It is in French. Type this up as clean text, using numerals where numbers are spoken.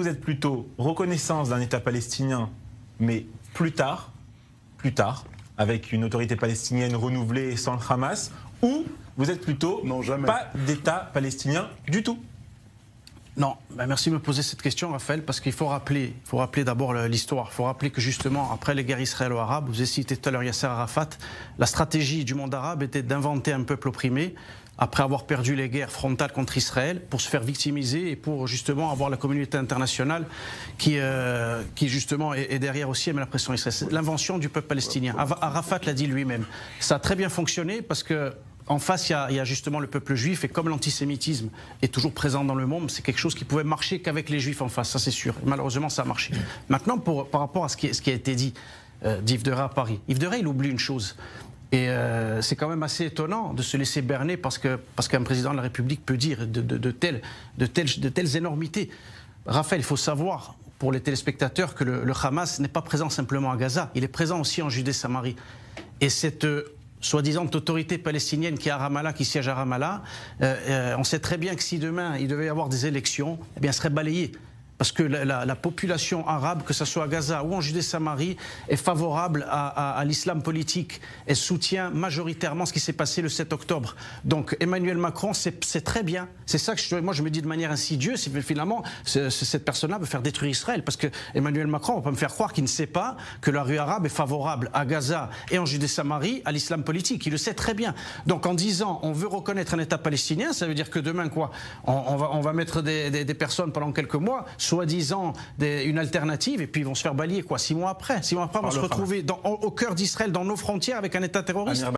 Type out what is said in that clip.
vous êtes plutôt reconnaissance d'un État palestinien, mais plus tard, avec une autorité palestinienne renouvelée sans le Hamas, ou vous êtes plutôt pas d'État palestinien du tout? Non, merci de me poser cette question, Raphaël, parce qu'il faut rappeler d'abord l'histoire. Il faut rappeler que justement, après les guerres israélo-arabes, vous avez cité tout à l'heure Yasser Arafat, la stratégie du monde arabe était d'inventer un peuple opprimé, après avoir perdu les guerres frontales contre Israël, pour se faire victimiser et pour justement avoir la communauté internationale qui justement est derrière aussi et met la pression à Israël. C'est l'invention du peuple palestinien. Arafat l'a dit lui-même. Ça a très bien fonctionné parce que en face, il y a justement le peuple juif, et comme l'antisémitisme est toujours présent dans le monde, c'est quelque chose qui pouvait marcher qu'avec les juifs en face, ça c'est sûr. Et malheureusement, ça a marché. Maintenant, par rapport à ce qui a été dit d'Yves Deray à Paris, Yves Deray, il oublie une chose. Et c'est quand même assez étonnant de se laisser berner parce qu'un président de la République peut dire de telles énormités. Raphaël, il faut savoir, pour les téléspectateurs, que le Hamas n'est pas présent simplement à Gaza, il est présent aussi en Judée-Samarie. Et cette soi-disant autorité palestinienne qui est à Ramallah, qui siège à Ramallah, on sait très bien que si demain il devait y avoir des élections, eh bien, elle serait balayée. Parce que la population arabe, que ce soit à Gaza ou en Judée-Samarie, est favorable à l'islam politique et soutient majoritairement ce qui s'est passé le 7 octobre. Donc Emmanuel Macron, c'est très bien. C'est ça que moi je me dis de manière insidieuse, finalement, cette personne-là veut faire détruire Israël. Parce que Emmanuel Macron, on va pas me faire croire qu'il ne sait pas que la rue arabe est favorable à Gaza et en Judée-Samarie à l'islam politique. Il le sait très bien. Donc en disant on veut reconnaître un État palestinien, ça veut dire que demain, quoi, on va mettre des personnes pendant quelques mois, soi-disant une alternative, et puis ils vont se faire balier, quoi, 6 mois après. 6 mois après, on va se retrouver au cœur d'Israël, dans nos frontières, avec un État terroriste.